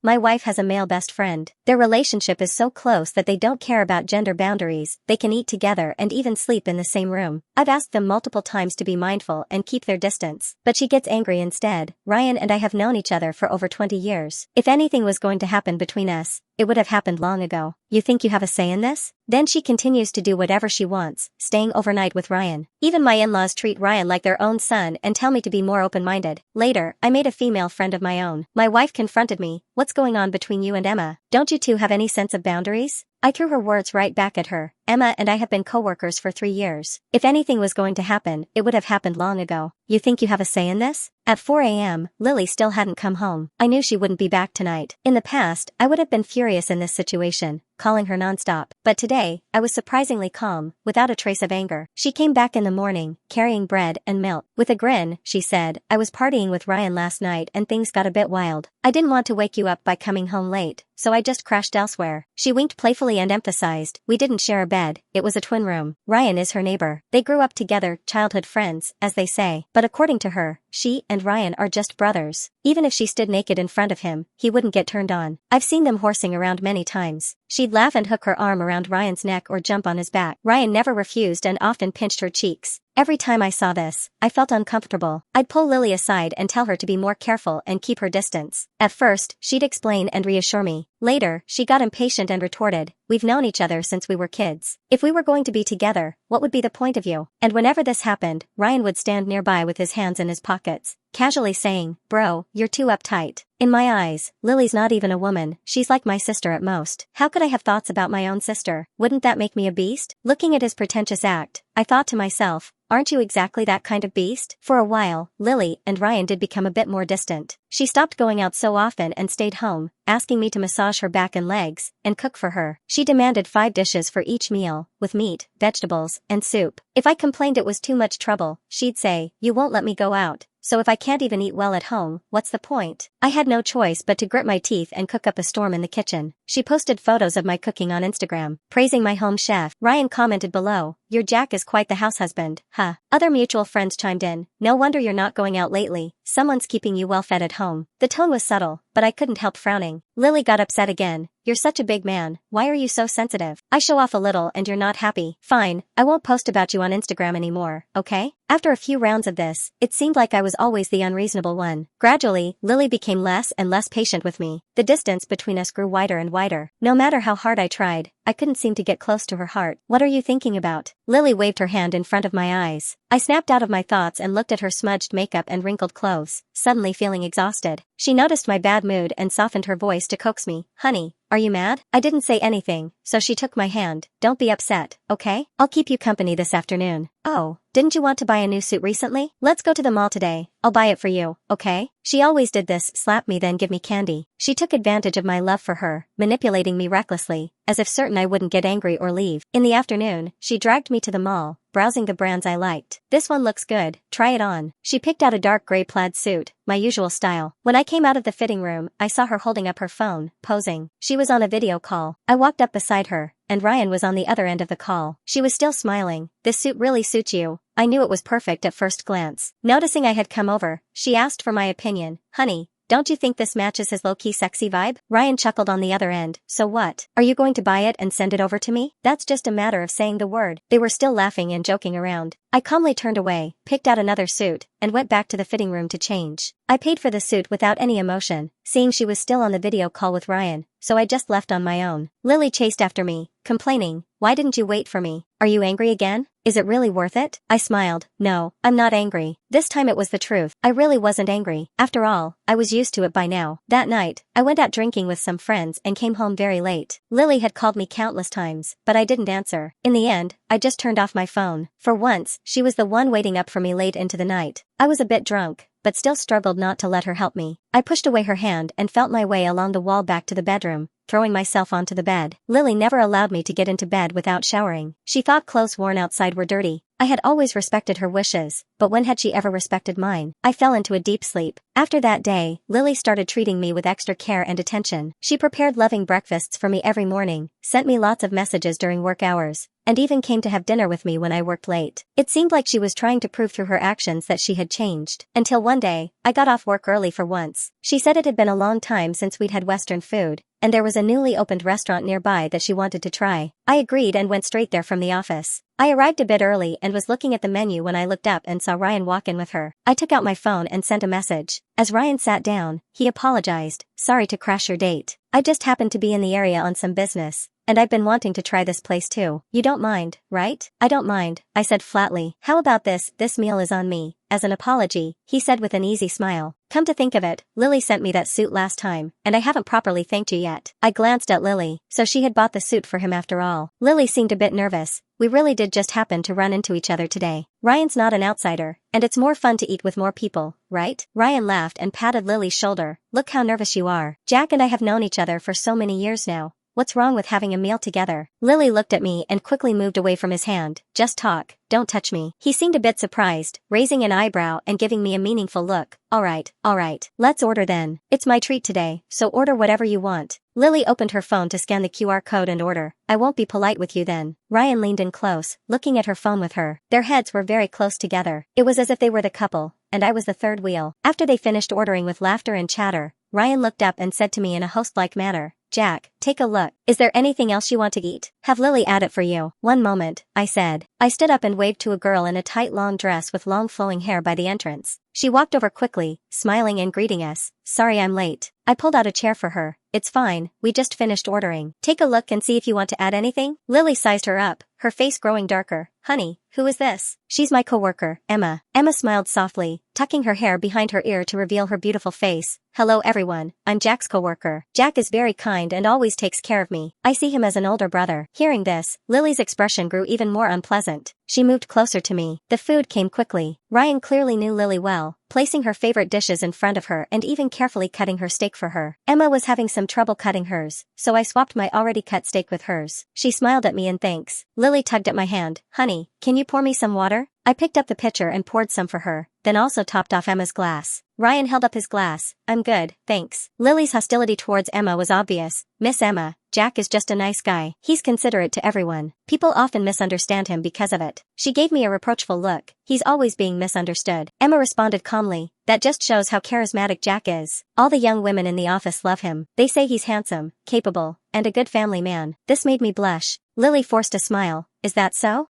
My wife has a male best friend. Their relationship is so close that they don't care about gender boundaries, they can eat together and even sleep in the same room. I've asked them multiple times to be mindful and keep their distance, but she gets angry instead. Ryan and I have known each other for over 20 years. If anything was going to happen between us, it would have happened long ago. You think you have a say in this? Then she continues to do whatever she wants, staying overnight with Ryan. Even my in-laws treat Ryan like their own son and tell me to be more open-minded. Later, I made a female friend of my own. My wife confronted me. What's going on between you and Emma? Don't you two have any sense of boundaries? I threw her words right back at her. Emma and I have been co-workers for 3 years. If anything was going to happen, it would have happened long ago. You think you have a say in this? At 4 a.m., Lily still hadn't come home. I knew she wouldn't be back tonight. In the past, I would have been furious in this situation, calling her nonstop. But today, I was surprisingly calm, without a trace of anger. She came back in the morning, carrying bread and milk. With a grin, she said, I was partying with Ryan last night and things got a bit wild. I didn't want to wake you up by coming home late, so I just crashed elsewhere. She winked playfully and emphasized, we didn't share a bed, it was a twin room. Ryan is her neighbor. They grew up together, childhood friends, as they say. But according to her, she and Ryan are just brothers. Even if she stood naked in front of him, he wouldn't get turned on. I've seen them horsing around many times. She'd laugh and hook her arm around Ryan's neck or jump on his back. Ryan never refused and often pinched her cheeks. Every time I saw this, I felt uncomfortable. I'd pull Lily aside and tell her to be more careful and keep her distance. At first, she'd explain and reassure me. Later, she got impatient and retorted, we've known each other since we were kids. If we were going to be together, what would be the point of you? And whenever this happened, Ryan would stand nearby with his hands in his pockets, casually saying, bro, you're too uptight. In my eyes, Lily's not even a woman, she's like my sister at most. How could I have thoughts about my own sister? Wouldn't that make me a beast? Looking at his pretentious act, I thought to myself, aren't you exactly that kind of beast? For a while, Lily and Ryan did become a bit more distant. She stopped going out so often and stayed home, asking me to massage her back and legs, and cook for her. She demanded 5 dishes for each meal, with meat, vegetables, and soup. If I complained it was too much trouble, she'd say, you won't let me go out. So if I can't even eat well at home, what's the point? I had no choice but to grit my teeth and cook up a storm in the kitchen. She posted photos of my cooking on Instagram, praising my home chef. Ryan commented below, your Jack is quite the house husband, huh? Other mutual friends chimed in, no wonder you're not going out lately, someone's keeping you well fed at home. The tone was subtle, but I couldn't help frowning. Lily got upset again. You're such a big man, why are you so sensitive? I show off a little and you're not happy. Fine, I won't post about you on Instagram anymore, okay? After a few rounds of this, it seemed like I was always the unreasonable one. Gradually, Lily became less and less patient with me. The distance between us grew wider and wider. No matter how hard I tried, I couldn't seem to get close to her heart. What are you thinking about? Lily waved her hand in front of my eyes. I snapped out of my thoughts and looked at her smudged makeup and wrinkled clothes, suddenly feeling exhausted. She noticed my bad mood and softened her voice to coax me. Honey, are you mad? I didn't say anything, so she took my hand. Don't be upset, okay? I'll keep you company this afternoon. Oh, didn't you want to buy a new suit recently? Let's go to the mall today. I'll buy it for you, okay? She always did this, slap me then give me candy. She took advantage of my love for her, manipulating me recklessly, as if certain I wouldn't get angry or leave. In the afternoon, she dragged me to the mall, browsing the brands I liked. This one looks good, try it on. She picked out a dark gray plaid suit, my usual style. When I came out of the fitting room, I saw her holding up her phone, posing. She was on a video call. I walked up beside her, and Ryan was on the other end of the call. She was still smiling. This suit really suits you. I knew it was perfect at first glance. Noticing I had come over, she asked for my opinion. Honey, don't you think this matches his low-key sexy vibe? Ryan chuckled on the other end. So what? Are you going to buy it and send it over to me? That's just a matter of saying the word. They were still laughing and joking around. I calmly turned away, picked out another suit, and went back to the fitting room to change. I paid for the suit without any emotion, seeing she was still on the video call with Ryan, so I just left on my own. Lily chased after me, complaining, why didn't you wait for me? Are you angry again? Is it really worth it? I smiled. No, I'm not angry. This time it was the truth. I really wasn't angry. After all, I was used to it by now. That night, I went out drinking with some friends and came home very late. Lily had called me countless times, but I didn't answer. In the end, I just turned off my phone. For once, she was the one waiting up for me late into the night. I was a bit drunk, but still struggled not to let her help me. I pushed away her hand and felt my way along the wall back to the bedroom, throwing myself onto the bed. Lily never allowed me to get into bed without showering. She thought clothes worn outside were dirty. I had always respected her wishes, but when had she ever respected mine? I fell into a deep sleep. After that day, Lily started treating me with extra care and attention. She prepared loving breakfasts for me every morning, sent me lots of messages during work hours, and even came to have dinner with me when I worked late. It seemed like she was trying to prove through her actions that she had changed. Until one day, I got off work early for once. She said it had been a long time since we'd had Western food, and there was a newly opened restaurant nearby that she wanted to try. I agreed and went straight there from the office. I arrived a bit early and was looking at the menu when I looked up and saw Ryan walk in with her. I took out my phone and sent a message. As Ryan sat down, he apologized. Sorry to crash your date. I just happened to be in the area on some business, and I've been wanting to try this place too. You don't mind, right? I don't mind, I said flatly. How about this meal is on me. As an apology, he said with an easy smile. Come to think of it, Lily sent me that suit last time, and I haven't properly thanked you yet. I glanced at Lily, so she had bought the suit for him after all. Lily seemed a bit nervous. We really did just happen to run into each other today. Ryan's not an outsider, and it's more fun to eat with more people, right? Ryan laughed and patted Lily's shoulder. Look how nervous you are. Jack and I have known each other for so many years now. What's wrong with having a meal together? Lily looked at me and quickly moved away from his hand. Just talk, don't touch me. He seemed a bit surprised, raising an eyebrow and giving me a meaningful look. Alright. Let's order then. It's my treat today, so order whatever you want. Lily opened her phone to scan the QR code and order. I won't be polite with you then. Ryan leaned in close, looking at her phone with her. Their heads were very close together. It was as if they were the couple, and I was the third wheel. After they finished ordering with laughter and chatter, Ryan looked up and said to me in a host-like manner, Jack, take a look. Is there anything else you want to eat? Have Lily add it for you. One moment, I said. I stood up and waved to a girl in a tight long dress with long flowing hair by the entrance. She walked over quickly, smiling and greeting us. Sorry I'm late. I pulled out a chair for her. It's fine, we just finished ordering. Take a look and see if you want to add anything. Lily sized her up, her face growing darker. Honey, who is this? She's my coworker, Emma. Emma smiled softly, tucking her hair behind her ear to reveal her beautiful face. Hello everyone, I'm Jack's coworker. Jack is very kind and always takes care of me. I see him as an older brother. Hearing this, Lily's expression grew even more unpleasant. She moved closer to me. The food came quickly. Ryan clearly knew Lily well, placing her favorite dishes in front of her and even carefully cutting her steak for her. Emma was having some trouble cutting hers, so I swapped my already cut steak with hers. She smiled at me in thanks. Lily tugged at my hand. Honey, can you pour me some water? I picked up the pitcher and poured some for her, then also topped off Emma's glass. Ryan held up his glass. I'm good, thanks. Lily's hostility towards Emma was obvious. Miss Emma, Jack is just a nice guy. He's considerate to everyone. People often misunderstand him because of it. She gave me a reproachful look. He's always being misunderstood. Emma responded calmly. That just shows how charismatic Jack is. All the young women in the office love him. They say he's handsome, capable, and a good family man. This made me blush. Lily forced a smile. Is that so?